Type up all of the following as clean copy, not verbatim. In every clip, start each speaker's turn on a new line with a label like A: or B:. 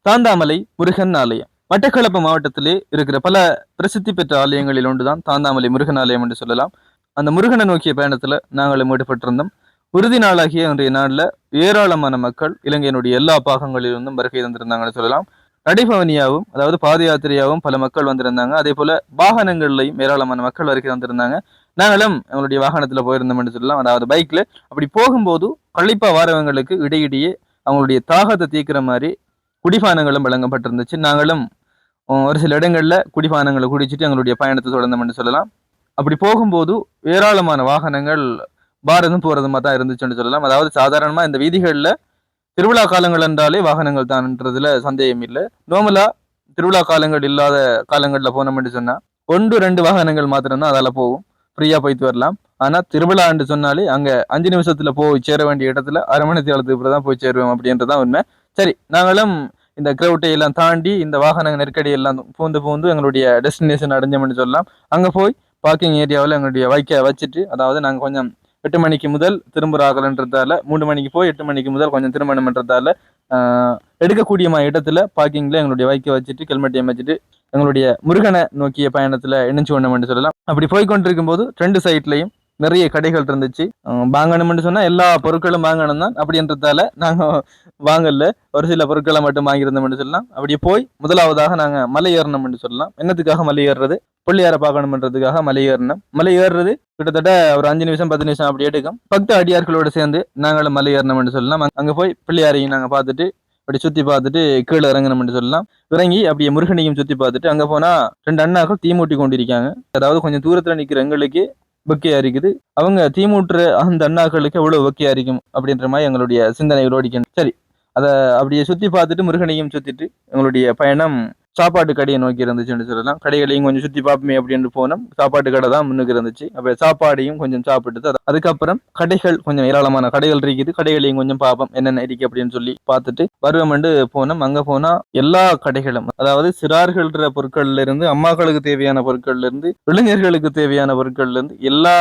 A: தாந்தாமலை முருகன் ஆலயம் மட்டக்களப்பு மாவட்டத்திலே இருக்கிற பல பிரசித்தி பெற்ற ஆலயங்களில் ஒன்றுதான் தாந்தாமலை முருகன் ஆலயம் என்று சொல்லலாம். அந்த முருகனை நோக்கிய பயணத்துல நாங்களும் ஈடுபட்டிருந்தோம். உறுதி நாளாகிய இன்றைய நாளில் ஏராளமான மக்கள் இலங்கையினுடைய எல்லா பாகங்களிலிருந்தும் வருகை தந்திருந்தாங்கன்னு சொல்லலாம். நடைபவனியாகவும் அதாவது பாத யாத்திரையாகவும் பல மக்கள் வந்திருந்தாங்க. அதே போல வாகனங்கள்லையும் ஏராளமான மக்கள் வருகை தந்திருந்தாங்க. நாங்களும் எங்களுடைய வாகனத்துல போயிருந்தோம் என்று சொல்லலாம், அதாவது பைக்ல. அப்படி போகும்போது கள்ளிப்பா வாரவங்களுக்கு இடையிடையே அவங்களுடைய தாகத்தை தீர்க்கிற மாதிரி குடிபானங்களும் வழங்கப்பட்டிருந்துச்சு. நாங்களும் ஒரு சில இடங்கள்ல குடிபானங்களை குடிச்சிட்டு எங்களுடைய பயணத்தை தொடர்ந்தோம் என்று சொல்லலாம். அப்படி போகும்போது ஏராளமான வாகனங்கள் பாரதம் போறதுமா தான் இருந்துச்சுன்னு சொல்லலாம். அதாவது சாதாரணமா இந்த வீதிகள்ல திருவிழா காலங்கள் என்றாலே வாகனங்கள் தான்ன்றதுல சந்தேகம் இல்லை. நார்மலா திருவிழா காலங்கள் இல்லாத காலங்கள்ல போனோம்னு சொன்னா 1-2 வாகனங்கள் மாத்திரம்தான் அதால போகும், ஃப்ரீயா போயிட்டு வரலாம். ஆனா திருவிழான்னு சொன்னாலே அங்க 5 நிமிஷத்துல போய் சேர வேண்டிய இடத்துல அரை மணி நேரத்துக்கு தான் போய் சேருவோம் அப்படின்றதான் உண்மை. சரி, நாங்களும் இந்த கிரௌட்டை எல்லாம் தாண்டி இந்த வாகன நெருக்கடி எல்லாம் பூந்து எங்களுடைய டெஸ்டினேஷன் அடைஞ்சோம்னு சொல்லலாம். அங்க போய் பார்க்கிங் ஏரியாவில் எங்களுடைய வைக்க வச்சுட்டு, அதாவது நாங்கள் கொஞ்சம் 8 மணிக்கு முதல் திரும்புறாங்கன்றதால 3 மணிக்கு போய் 8 மணிக்கு முதல் கொஞ்சம் திரும்பணும்ன்றதால எடுக்கக்கூடிய இடத்துல பார்க்கிங்ல எங்களுடைய வைக்க வச்சுட்டு ஹெல்மெட்டையும் வச்சுட்டு எங்களுடைய முருகனை நோக்கிய பயணத்துல இணைச்சு கொண்டோம்னு சொல்லலாம். அப்படி போய் கொண்டிருக்கும் போது 2 சைட்லையும் நிறைய கடைகள் இருந்துச்சு. வாங்கணும்னு சொன்னா எல்லா பொருட்களும் வாங்கணும் தான். அப்படின்றதால நாங்க வாங்கல, ஒரு சில பொருட்களை மட்டும் வாங்கியிருந்தோம்னு சொல்லலாம். அப்படியே போய் முதலாவதாக நாங்க மலை ஏறணும்னு சொல்லலாம். என்னத்துக்காக மலை ஏறுறது? பிள்ளையார பார்க்கணும்ன்றதுக்காக மலை ஏறணும். மலை ஏறுறது கிட்டத்தட்ட ஒரு 5 நிமிஷம் 10 நிமிஷம் அப்படி எடுக்கும். பக்த அடியார்களோடு சேர்ந்து நாங்களும் மலை ஏறணும்னு சொல்லலாம். அங்க போய் பிள்ளையாரையும் நாங்க பார்த்துட்டு அப்படி சுத்தி பார்த்துட்டு கீழே இறங்கணும்னு சொல்லலாம். இறங்கி அப்படியே முருகனையும் சுத்தி பார்த்துட்டு அங்க போனா 2 அண்ணாக்கள் தீ மூட்டி கொண்டிருக்காங்க. அதாவது கொஞ்சம் தூரத்துல நிக்கிற எங்களுக்கு வெக்கையா இருக்குது, அவங்க தீமூட்டுற அந்த அண்ணாக்களுக்கு எவ்வளவு வெக்கையா இருக்கும் அப்படின்ற மாதிரி எங்களுடைய சிந்தனைகள் ஓடிக்கணும். சரி, அதை அப்படியே சுத்தி பார்த்துட்டு முருகனையும் சுத்திட்டு எங்களுடைய பயணம் சாப்பாட்டு கடையை நோக்கி இருந்துச்சுன்னு சொல்லலாம். கடைகளையும் கொஞ்சம் சுத்தி பார்ப்போமே அப்படின்னு போனோம். சாப்பாட்டு கடை தான் முன்னுக்கு இருந்துச்சு. அப்ப சாப்பாடையும் கொஞ்சம் சாப்பிட்டு அதுக்கப்புறம் கடைகள் கொஞ்சம் ஏராளமான கடைகள் இருக்குது, கடைகளையும் கொஞ்சம் பார்ப்போம் என்னென்ன இருக்கு அப்படின்னு சொல்லி பார்த்துட்டு வருவோம்னு போனோம். அங்க போனா எல்லா கடைகளும், அதாவது சிறார்கள்ன்ற பொருட்கள்ல இருந்து அம்மாக்களுக்கு தேவையான பொருட்கள்ல இருந்து இளைஞர்களுக்கு தேவையான பொருட்கள்ல இருந்து எல்லா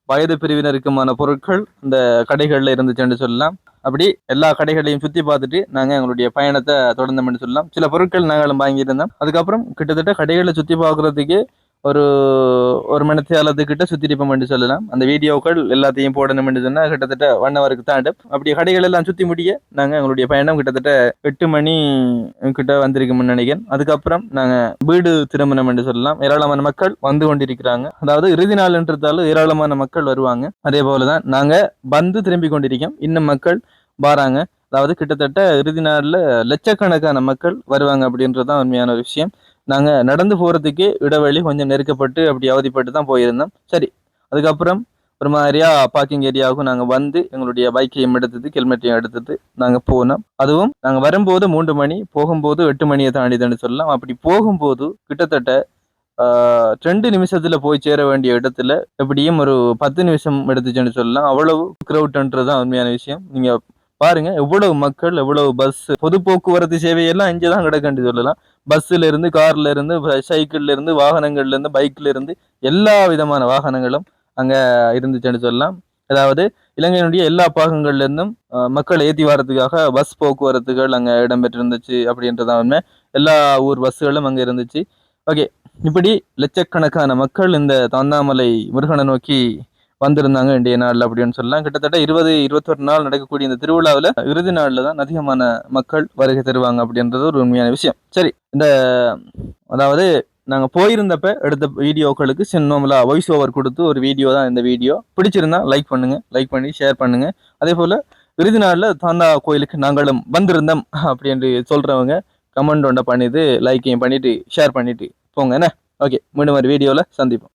A: வயது பிரிவினருக்குமான பொருட்கள் இந்த கடைகள்ல இருந்துச்சுன்னு சொல்லலாம். அப்படி எல்லா கடைகளையும் சுத்தி பார்த்துட்டு நாங்க எங்களுடைய பயணத்தை தொடர்ந்தோம்னு சொல்லலாம். சில பொருட்கள் நாங்களும் வாங்கியிருந்தோம். அதுக்கப்புறம் கிட்டத்தட்ட கடைகளை சுத்தி பார்க்கறதுக்கு ஒரு மணி நேரத்துக்கிட்ட சுத்திருப்போம் சொல்லலாம். அந்த வீடியோக்கள் எல்லாத்தையும் போடணும்னு சொன்னா கிட்டத்தட்ட 1 ஹவருக்கு தாண்டும். அப்படி கடைகள் எல்லாம் சுத்தி முடிய நாங்க எங்களுடைய பயணம் கிட்டத்தட்ட 8 மணி கிட்ட வந்திருக்கும்னு நினைக்கிறேன். அதுக்கப்புறம் நாங்க வீடு திரும்பணும் என்று சொல்லலாம். ஏராளமான மக்கள் வந்து கொண்டிருக்கிறாங்க. அதாவது இறுதி நாள்ன்றதால ஏராளமான மக்கள் வருவாங்க. அதே போலதான் நாங்க வந்து திரும்பி கொண்டிருக்கோம். இன்னும் மக்கள் வராங்க. அதாவது கிட்டத்தட்ட இறுதி நாள்ல லட்சக்கணக்கான மக்கள் வருவாங்க அப்படின்றதுதான் உண்மையான ஒரு விஷயம். நாங்க நடந்து போறதுக்கே இடைவெளி கொஞ்சம் நெருக்கப்பட்டு அப்படி அவதிப்பட்டு தான் போயிருந்தோம். சரி, அதுக்கப்புறம் ஒரு மாதிரியா பார்க்கிங் ஏரியாவுக்கும் நாங்க வந்து எங்களுடைய பைக்கையும் எடுத்துட்டு ஹெல்மெட்டையும் எடுத்துட்டு நாங்க போனோம். அதுவும் நாங்க வரும்போது 3 மணி, போகும்போது 8 மணியை தாண்டிதுன்னு சொல்லலாம். அப்படி போகும்போது கிட்டத்தட்ட 2 நிமிஷத்துல போய் சேர வேண்டிய இடத்துல எப்படியும் ஒரு 10 நிமிஷம் எடுத்துச்சுன்னு சொல்லலாம். அவ்வளவு கிரௌட்ன்றதுதான் உண்மையான விஷயம். நீங்க பாருங்க, எவ்வளவு மக்கள், எவ்வளவு பஸ், பொது போக்குவரத்து சேவையெல்லாம் இங்கதான் கிடக்குன்னு சொல்லலாம். பஸ்ல இருந்து, கார்ல இருந்து, சைக்கிள்ல இருந்து, வாகனங்கள்ல இருந்து, பைக்ல இருந்து எல்லா விதமான வாகனங்களும் அங்க இருந்துச்சுன்னு சொல்லலாம். அதாவது இலங்கையினுடைய எல்லா பாகங்கள்ல இருந்தும் மக்கள் ஏற்றி வரதுக்காக பஸ் போக்குவரத்துகள் அங்க இடம்பெற்றிருந்துச்சு அப்படின்றதான் உண்மை. எல்லா ஊர் பஸ்களும் அங்க இருந்துச்சு. ஓகே, இப்படி லட்சக்கணக்கான மக்கள் இந்த தாந்தாமலை முருகனை நோக்கி வந்திருந்தாங்க இன்றைய நாள் அப்படின்னு சொல்லலாம். கிட்டத்தட்ட 20-21 நாள் நடக்கக்கூடிய இந்த திருவிழாவில் இறுதி நாள்ல தான் அதிகமான மக்கள் வருகை தருவாங்க அப்படின்றது ஒரு உண்மையான விஷயம். சரி, இந்த அதாவது நாங்க போயிருந்தப்ப எடுத்த வீடியோக்களுக்கு சின்னோமலா வாய்ஸ் ஓவர் கொடுத்து ஒரு வீடியோ தான் இந்த வீடியோ. பிடிச்சிருந்தா லைக் பண்ணுங்க, லைக் பண்ணி ஷேர் பண்ணுங்க. அதே போல இறுதி நாள்ல தாந்தா கோயிலுக்கு நாங்களும் வந்திருந்தோம் அப்படின்னு சொல்றவங்க கமெண்ட் ஒன்றை பண்ணிட்டு லைக்கையும் பண்ணிட்டு ஷேர் பண்ணிட்டு போங்க என்ன. ஓகே, மீண்டும் ஒரு வீடியோல சந்திப்போம்.